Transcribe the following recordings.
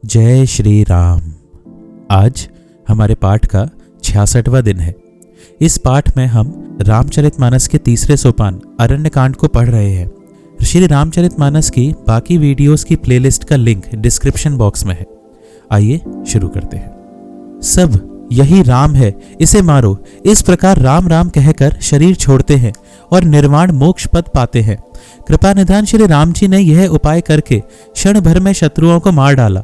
जय श्री राम। आज हमारे पाठ का 66वां दिन है। इस पाठ में हम रामचरितमानस के तीसरे सोपान अरण्यकांड को पढ़ रहे हैं। श्री रामचरितमानस की बाकी वीडियोस की प्लेलिस्ट का लिंक डिस्क्रिप्शन बॉक्स में है। आइए शुरू करते हैं। सब यही राम है, इसे मारो, इस प्रकार राम राम कहकर शरीर छोड़ते हैं और निर्वाण मोक्ष पद पाते हैं। कृपा निधान श्री राम जी ने यह उपाय करके क्षण भर में शत्रुओं को मार डाला।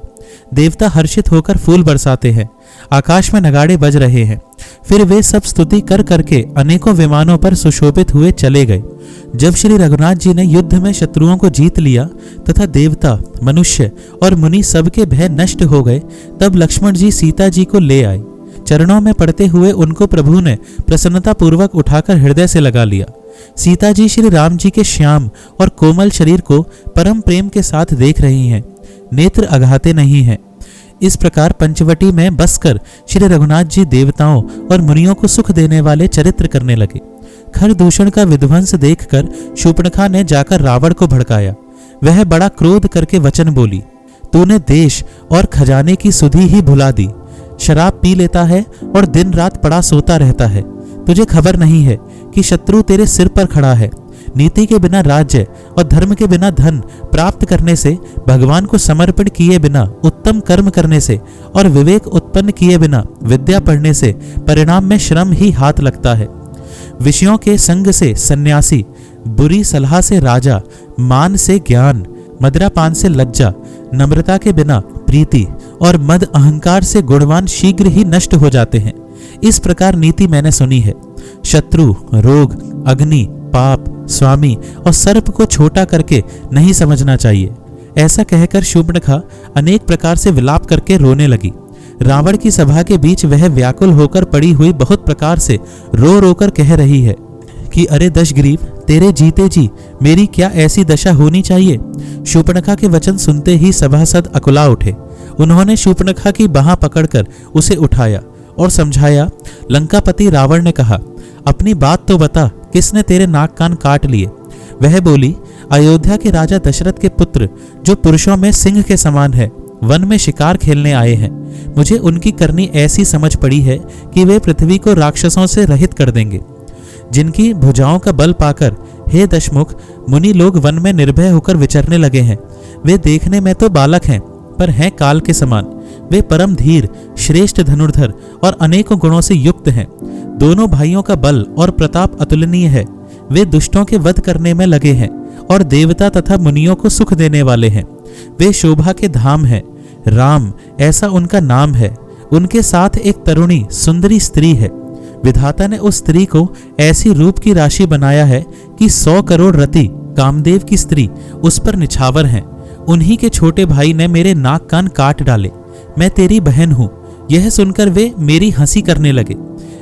देवता हर्षित होकर फूल बरसाते हैं, आकाश में नगाड़े बज रहे हैं। फिर वे सब स्तुति कर करके अनेकों विमानों पर सुशोभित हुए चले गए। जब श्री रघुनाथ जी ने युद्ध में शत्रुओं को जीत लिया तथा देवता, मनुष्य और मुनि सबके भय नष्ट हो गए, तब लक्ष्मण जी सीता जी को ले आए। चरणों में पड़ते हुए उनको प्रभु ने प्रसन्नता पूर्वक उठाकर हृदय से लगा लिया। सीता जी श्री राम जी के श्याम और कोमल शरीर को परम प्रेम के साथ देख रही हैं, नेत्र अघाते नहीं हैं। इस प्रकार पंचवटी में बसकर श्री रघुनाथ जी देवताओं और मुनियों को सुख देने वाले चरित्र करने लगे। खरदूषण का विध्वंस देखकर शूर्पणखा ने जाकर रावण को भड़काया। वह बड़ा क्रोध करके वचन बोली, तूने देश और खजाने की सुधि ही भुला दी। शराब पी लेता है और दिन रात पड़ा सोता रहता है। तुझे खबर नहीं है कि शत्रु तेरे सिर पर खड़ा है। नीति के बिना राज्य और धर्म के बिना धन प्राप्त करने से, भगवान को समर्पण किए बिना उत्तम कर्म करने से और विवेक उत्पन्न किए बिना विद्या पढ़ने से परिणाम में श्रम ही हाथ लगता है। विषयों के संग से सन्यासी, बुरी सलाह से राजा, मान से ज्ञान, मदिरापान से लज्जा, नम्रता के बिना प्रीति और मद अहंकार से गुणवान शीघ्र ही नष्ट हो जाते हैं। इस प्रकार नीति मैंने सुनी है। शत्रु, रोग, अग्नि, पाप, स्वामी और सर्प को छोटा करके नहीं समझना चाहिए। ऐसा कहकर शूर्पणखा अनेक प्रकार से विलाप करके रोने लगी। रावण की सभा के बीच वह व्याकुल होकर पड़ी हुई बहुत प्रकार से रो रो कर कह रही है कि अरे दशग्रीव, तेरे जीते जी मेरी क्या ऐसी दशा होनी चाहिए। शूर्पणखा के वचन सुनते ही सभासद अकुला उठे। उन्होंने शूर्पणखा की बाह पकड़कर उसे उठाया और समझाया। लंकापति रावण ने कहा, अपनी बात तो बता, किसने तेरे नाक कान काट लिए। वह बोली, अयोध्या के राजा दशरथ के पुत्र, जो पुरुषों में सिंह के समान है, वन में शिकार खेलने आए हैं। मुझे उनकी करनी ऐसी समझ पड़ी है कि वे पृथ्वी को राक्षसों से रहित कर देंगे। जिनकी भुजाओं का बल पाकर हे दशमुख मुनि लोग वन में निर्भय होकर विचरने लगे हैं। वे देखने में तो बालक हैं, पर हैं काल के समान। वे परम धीर, श्रेष्ठ धनुर्धर और अनेकों गुणों से युक्त हैं। दोनों भाइयों का बल और प्रताप अतुलनीय है। वे दुष्टों के वध करने में लगे हैं और देवता तथा मुनियों को सुख देने वाले हैं। वे शोभा के धाम हैं। राम ऐसा उनका नाम है। उनके साथ एक तरुणी सुंदरी स्त्री है। विधाता ने उस स्त्री को ऐसी रूप की राशि बनाया है कि 100 करोड़ रति कामदेव की स्त्री उस पर निछावर हैं। उन्हीं के छोटे भाई ने मेरे नाक कान काट डाले। मैं तेरी बहन हूँ। यह सुनकर वे मेरी हंसी करने लगे।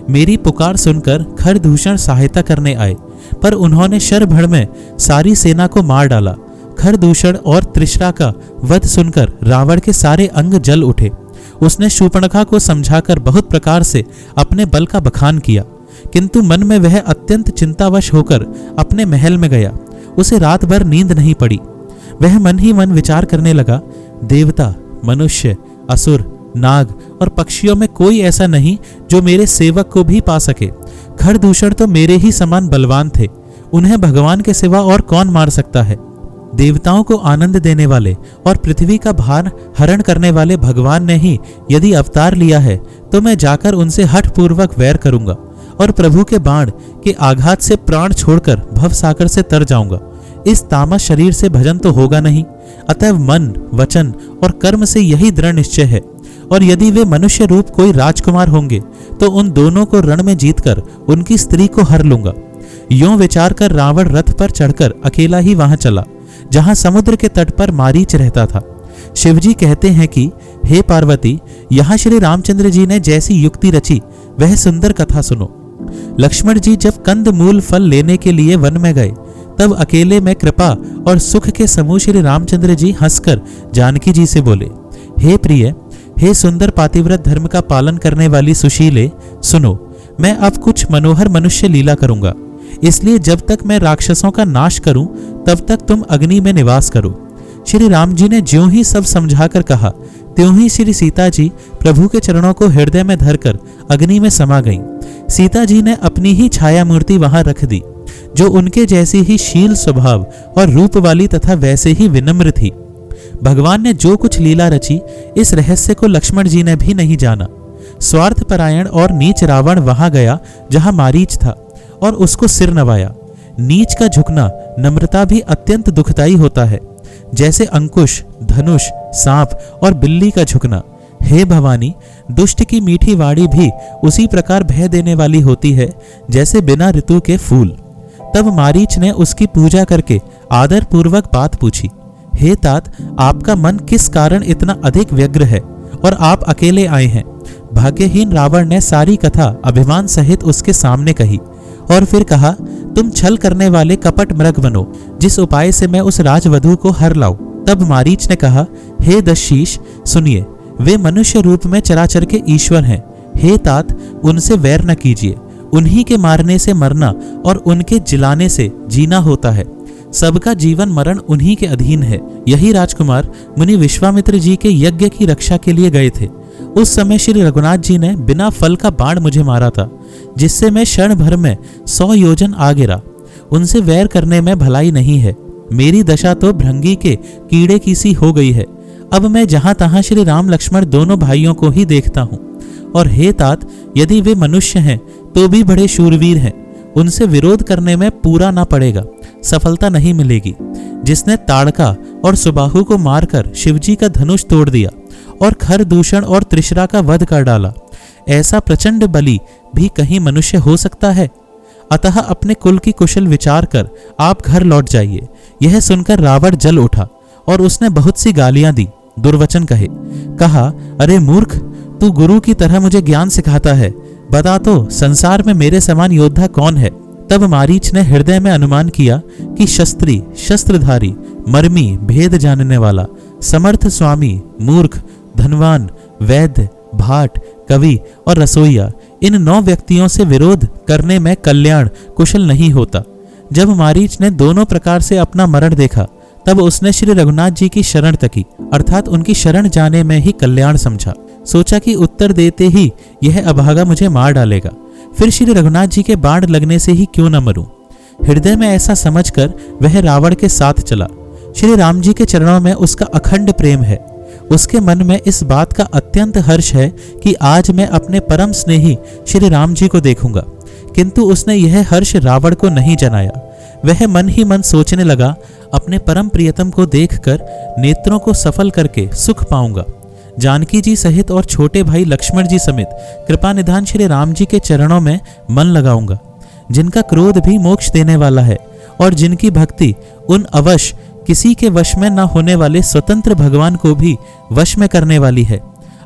मेरी पुकार सुनकर खरदूषण सहायता करने आए, पर उन्होंने शरभर में सारी सेना को मार डाला। खरदूषण और त्रिशरा का वध सुनकर रावण के सारे अंग जल उठे। उसने शूर्पणखा को समझाकर बहुत प्रकार से अपने बल का बखान किया, किंतु मन में वह अत्यंत चिंतावश होकर अपने महल में गया। उसे रात भर नींद नहीं पड़ी। वह मन ही मन विचार करने लगा, देवता, मनुष्य, असुर, नाग और पक्षियों में कोई ऐसा नहीं जो मेरे सेवक को भी पा सके। खरदूषण तो मेरे ही समान बलवान थे। उन्हें भगवान के सिवा और कौन मार सकता है। देवताओं को आनंद देने वाले और पृथ्वी का भार हरण करने वाले भगवान ने ही यदि अवतार लिया है, तो मैं जाकर उनसे हठ पूर्वक वैर करूंगा और प्रभु के बाण के आघात से प्राण छोड़कर भवसागर से तर जाऊंगा। इस तामस शरीर से भजन तो होगा नहीं। अतः मन, वचन और कर्म से यही दृढ़ निश्चय है। और यदि वे मनुष्य रूप कोई राजकुमार होंगे, तो उन दोनों को रण में जीतकर उनकी स्त्री को हर लूंगा। यों विचार कर रावण रथ पर चढ़कर अकेला ही वहां चला, जहां समुद्र के तट पर मारीच रहता था। शिवजी कहते हैं कि हे पार्वती, यहाँ श्री रामचंद्र जी ने जैसी युक्ति रची, वह सुंदर कथा सुनो। लक्ष्मण जी जब कंद मूल फल लेने के लिए वन में गए, तब अकेले में कृपा और सुख के समूह श्री रामचंद्र जी हंसकर जानकी जी से बोले, हे प्रिय, हे सुंदर पातिव्रत धर्म का पालन करने वाली सुशीले, सुनो, मैं अब कुछ मनोहर मनुष्य लीला करूंगा। इसलिए जब तक मैं राक्षसों का नाश करूं, तब तक तुम अग्नि में निवास करो। श्री राम जी ने ज्यों ही सब समझाकर कहा, त्यों ही श्री सीता जी प्रभु के चरणों को हृदय में धरकर अग्नि में समा गईं। सीता जी ने अपनी ही छाया मूर्ति वहां रख दी, जो उनके जैसी ही शील स्वभाव और रूप वाली तथा वैसे ही विनम्र थी। भगवान ने जो कुछ लीला रची, इस रहस्य को लक्ष्मण जी ने भी नहीं जाना। स्वार्थपरायण और नीच रावण वहां गया जहां मारीच था और उसको सिर नवाया। नीच का झुकना नम्रता भी अत्यंत दुखदायी होता है, जैसे अंकुश, धनुष, सांप और बिल्ली का झुकना। हे भवानी, दुष्ट की मीठी वाणी भी उसी प्रकार भय देने वाली होती है जैसे बिना ऋतु के फूल। तब मारीच ने उसकी पूजा करके आदर पूर्वक बात पूछी। हे तात, आपका मन किस कारण इतना अधिक व्यग्र है और आप अकेले आए हैं? भाग्यहीन रावण ने सारी कथा अभिमान सहित उसके सामने कही और फिर कहा, तुम छल करने वाले कपट मृग बनो, जिस उपाय से मैं उस राजवधू को हर लाऊं। तब मारीच ने कहा, हे दशशीष, सुनिए, वे मनुष्य रूप में चराचर के ईश्वर हैं। हे तात, उनसे वैर न कीजिए। उन्हीं के मारने से मरना और उनके जिलाने से जीना होता है। सबका जीवन मरण उन्हीं के अधीन है। यही राजकुमार मुनि विश्वामित्र जी के यज्ञ की रक्षा के लिए गए थे। उस समय श्री रघुनाथ जी ने बिना फल का बाण मुझे मारा था, जिससे मैं क्षण भर में 100 योजन आ गिरा। उनसे वैर करने में भलाई नहीं है। मेरी दशा तो भृंगी के कीड़े की सी हो गई है। अब मैं जहां तहां श्री राम लक्ष्मण दोनों भाइयों को ही देखता हूं। और हे तात, यदि वे मनुष्य हैं तो भी बड़े शूरवीर हैं। उनसे विरोध करने में पूरा ना पड़ेगा, सफलता नहीं मिलेगी। जिसने ताड़का और सुबाहु को मारकर शिवजी का धनुष तोड़ दिया और खर दूषण और त्रिशरा का वध कर डाला, ऐसा प्रचंड बली भी कहीं मनुष्य हो सकता है? अतः अपने कुल की कुशल विचार कर आप घर लौट जाइए। यह सुनकर रावण जल उठा और उसने बहुत सी गालियां दी, दुर्वचन कहे। कहा, अरे मूर्ख, तू गुरु की तरह मुझे ज्ञान सिखाता है। बता तो, संसार में मेरे समान योद्धा कौन है? तब मारीच ने हृदय में अनुमान किया कि शस्त्री, शस्त्रधारी, मर्मी, भेद जानने वाला, समर्थ स्वामी, मूर्ख, धनवान, वैद्य, भाट, कवि और रसोइया, इन 9 व्यक्तियों से विरोध करने में कल्याण कुशल नहीं होता। जब मारीच ने दोनों प्रकार से अपना मरण देखा, तब उसने श्री रघुनाथ जी की शरण तकी, अर्थात उनकी शरण जाने में ही कल्याण समझा। सोचा कि उत्तर देते ही यह अभागा मुझे मार डालेगा, फिर श्री रघुनाथ जी के बाण लगने से ही क्यों न मरूं। हृदय में ऐसा समझकर वह रावण के साथ चला। श्री राम जी के चरणों में उसका अखंड प्रेम है। उसके मन में इस बात का अत्यंत हर्ष है कि आज मैं अपने परम स्नेही श्री राम जी को देखूंगा। किंतु उसने यह हर्ष रावण को नहीं जनाया। वह मन ही मन सोचने लगा, अपने परम प्रियतम को देखकर नेत्रों को सफल करके सुख पाऊंगा। जानकी जी सहित और छोटे भाई लक्ष्मण जी समेत कृपा निधान श्री राम जी के चरणों में मन लगाऊंगा, जिनका क्रोध भी मोक्ष देने वाला है और जिनकी भक्ति उन अवश्य किसी के वश में न होने वाले स्वतंत्र भगवान को भी वश में करने वाली है।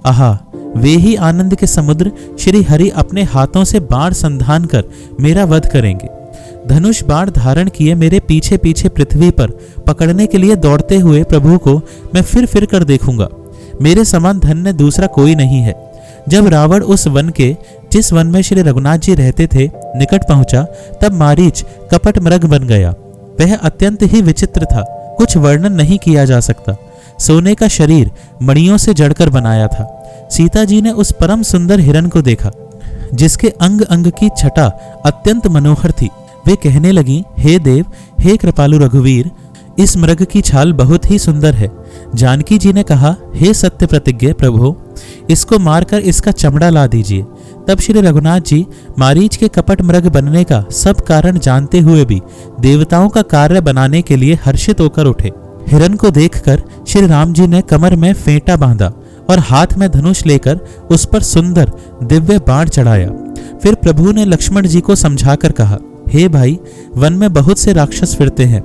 आहा, वे ही आनंद के समुद्र श्री हरि अपने हाथों से बाण संधान कर मेरा वध करेंगे। धनुष बाण धारण किए मेरे पीछे पीछे पृथ्वी पर पकड़ने के लिए दौड़ते हुए प्रभु को मैं फिर कर देखूंगा। मेरे समान धन्य दूसरा कोई नहीं है। जब रावण उस वन के, जिस वन में श्री रघुनाथ जी रहते थे, निकट पहुंचा, तब मारीच कपट मृग बन गया। वह अत्यंत ही विचित्र था, कुछ वर्णन नहीं किया जा सकता। सोने का शरीर मणियों से जड़कर बनाया था। सीता जी ने उस परम सुंदर हिरण को देखा, जिसके अंग अंग की छटा अत्यंत मनोहर थी। वे कहने लगी, हे देव, हे कृपालु रघुवीर, इस मृग की छाल बहुत ही सुंदर है। जानकी जी ने कहा, हे सत्य प्रतिज्ञ प्रभु, इसको मारकर इसका चमड़ा ला दीजिए। तब श्री रघुनाथ जी मारीच के कपट मृग बनने का सब कारण जानते हुए भी देवताओं का कार्य बनाने के लिए हर्षित होकर उठे। हिरण को देखकर श्री राम जी ने कमर में फेंटा बांधा और हाथ में धनुष लेकर उस पर सुंदर दिव्य बाण चढ़ाया। फिर प्रभु ने लक्ष्मण जी को समझाकर कहा, हे भाई, वन में बहुत से राक्षस फिरते हैं।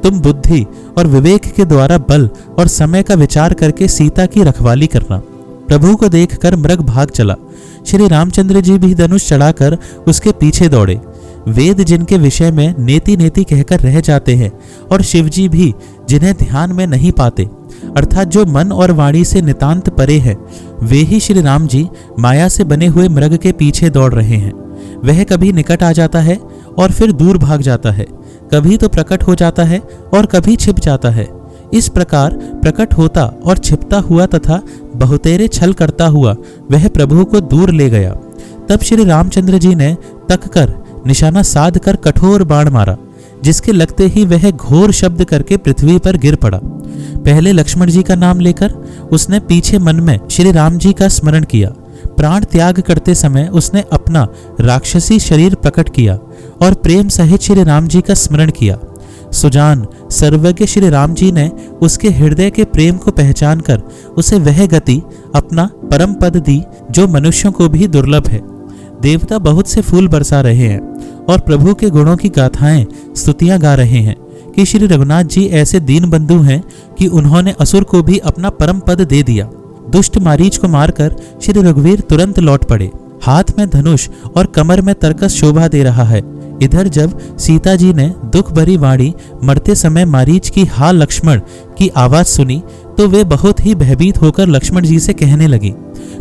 तुम बुद्धि और विवेक के द्वारा बल और समय का विचार करके सीता की रखवाली करना। प्रभु को देखकर मृग भाग चला। श्री रामचंद्र जी भी धनुष चढ़ाकर उसके पीछे दौड़े। वेद जिनके विषय में नेति नेति कहकर रह जाते हैं और शिवजी भी जिन्हें ध्यान में नहीं पाते, अर्थात जो मन और वाणी से नितांत परे हैं, वे ही श्री राम जी माया से बने हुए मृग के पीछे दौड़ रहे हैं। वह कभी निकट आ जाता है और फिर दूर भाग जाता है, कभी तो प्रकट हो जाता है और कभी छिप जाता है। इस प्रकार प्रकट होता और छिपता हुआ तथा बहुतेरे छल करता हुआ वह प्रभु को दूर ले गया। तब श्री रामचंद्र जी ने तक कर निशाना साध कर कठोर बाण मारा, जिसके लगते ही वह घोर शब्द करके पृथ्वी पर गिर पड़ा। पहले लक्ष्मण जी का नाम लेकर उसने पीछे मन में श्री राम जी का स्मरण किया। प्राण त्याग करते समय उसने अपना राक्षसी शरीर प्रकट किया और प्रेम सहित श्री राम जी का स्मरण किया। सुजान सर्वज्ञ श्री राम जी ने उसके हृदय के प्रेम को पहचान कर उसे वह गति अपना परम पद दी जो मनुष्यों को भी दुर्लभ है। देवता बहुत से फूल बरसा रहे हैं और प्रभु के गुणों की गाथाएं स्तुतियां गा रहे हैं कि श्री रघुनाथ जी ऐसे दीन बंधु हैं कि उन्होंने असुर को भी अपना परम पद दे दिया। दुष्ट मारीच को मारकर श्री रघुवीर तुरंत लौट पड़े। हाथ में धनुष और कमर में तरकस शोभा दे रहा है। इधर जब सीता जी ने दुख भरी वाणी मरते समय मारीच की हा लक्ष्मण की आवाज सुनी तो वे बहुत ही भयभीत होकर लक्ष्मण जी से कहने लगी,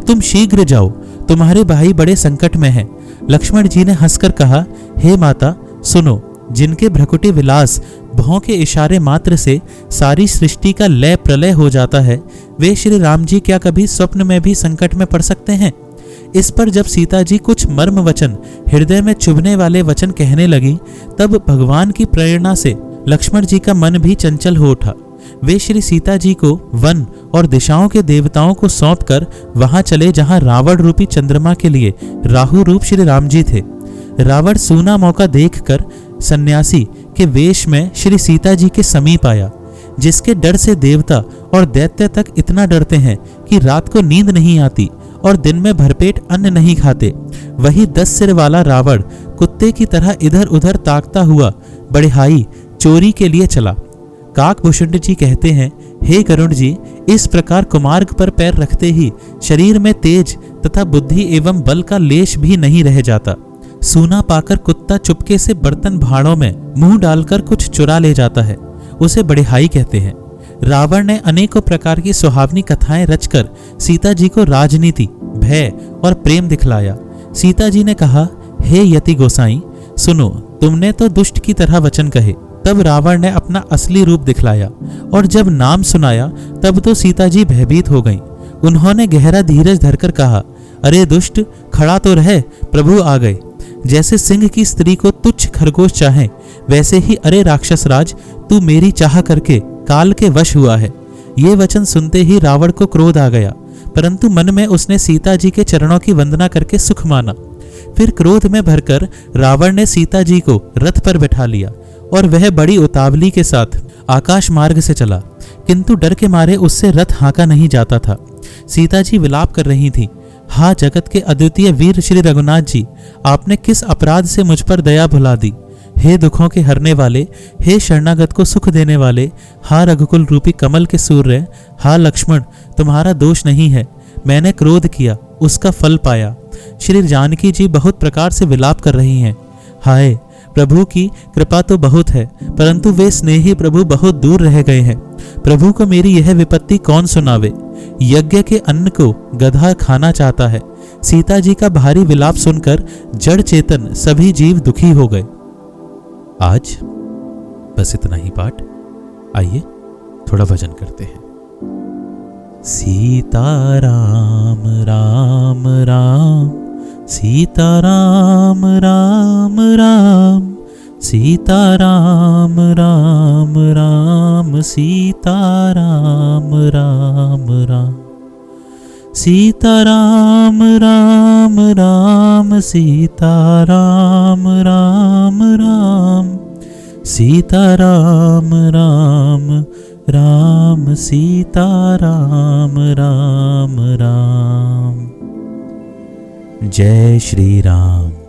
तुम शीघ्र जाओ, तुम्हारे भाई बड़े संकट में हैं। लक्ष्मण जी ने हंसकर कहा, हे माता सुनो, जिनके भ्रकुटी विलास भौं के इशारे मात्र से सारी सृष्टि का लय प्रलय हो जाता है, वे श्री राम जी क्या कभी स्वप्न में भी संकट में पड़ सकते हैं। इस पर जब सीता जी कुछ मर्म वचन, हृदय में चुभने वाले वचन कहने लगी, तब भगवान की प्रेरणा से लक्ष्मण जी का मन भी चंचल हो उठा। वे श्री सीता जी को वन और दिशाओं के देवताओं को सौंप कर वहां चले जहां रावण रूपी चंद्रमा के लिए राहु रूप श्री राम जी थे। रावण सूना मौका देखकर सन्यासी के वेश में श्री सीता जी के समीप आया, जिसके डर से देवता और दैत्य तक इतना डरते हैं कि रात को नींद नहीं आती और दिन में भरपेट अन्न नहीं खाते। वही 10 सिर वाला रावण कुत्ते की तरह इधर उधर ताकता हुआ बड़ेहाई चोरी के लिए चला। काकभूषुंड जी कहते हैं, हे गरुड़ जी, इस प्रकार कुमार्ग पर पैर रखते ही शरीर में तेज तथा बुद्धि एवं बल का लेश भी नहीं रह जाता। सूना पाकर कुत्ता चुपके से बर्तन भाड़ों में मुंह डालकर कुछ चुरा ले जाता है, उसे बड़ेहाई कहते हैं। रावण ने अनेकों प्रकार की सुहावनी कथाएं रचकर सीता जी को राजनीति, भय और प्रेम दिखलाया। सीता जी ने कहा, हे यति गोसाई सुनो, तुमने तो दुष्ट की तरह वचन कहे। तब रावण ने अपना असली रूप दिखलाया और जब नाम सुनाया तब तो सीता जी भयभीत हो गईं। उन्होंने गहरा धीरज धरकर कहा, अरे दुष्ट, खड़ा तो रह, प्रभु आ गए। जैसे सिंह की स्त्री को तुच्छ खरगोश चाहे, वैसे ही अरे राक्षस राज, तू मेरी चाह करके काल के वश हुआ है। ये वचन सुनते ही रावण को क्रोध आ गया, परंतु मन में उसने सीता जी के चरणों की वंदना करके सुख माना। फिर क्रोध में भरकर रावण ने सीता जी को रथ पर बैठा लिया और वह बड़ी उतावली के साथ आकाश मार्ग से चला, किंतु डर के मारे उससे रथ हाँका नहीं जाता था। सीता जी विलाप कर रही थी, हा जगत के अद्वितीय वीर श्री रघुनाथ जी, आपने किस अपराध से मुझ पर दया भुला दी। हे दुखों के हरने वाले, हे शरणागत को सुख देने वाले, हा रघुकुल रूपी कमल के सूर्य, हा लक्ष्मण, तुम्हारा दोष नहीं है। मैंने क्रोध किया, उसका फल पाया। श्री जानकी जी बहुत प्रकार से विलाप कर रही हैं। हाय, प्रभु की कृपा तो बहुत है, परंतु वे स्नेही प्रभु बहुत दूर रह गए हैं। प्रभु को मेरी यह विपत्ति कौन सुनावे। यज्ञ के अन्न को गधा खाना चाहता है। सीता जी का भारी विलाप सुनकर जड़ चेतन सभी जीव दुखी हो गए। आज बस इतना ही पाठ। आइए थोड़ा भजन करते हैं। सीता राम राम राम, सीता राम राम राम, सीता राम राम राम, सीता राम राम राम, सीता राम राम राम, सीता राम राम राम, सीता राम राम राम, सीता राम राम राम। जय श्री राम।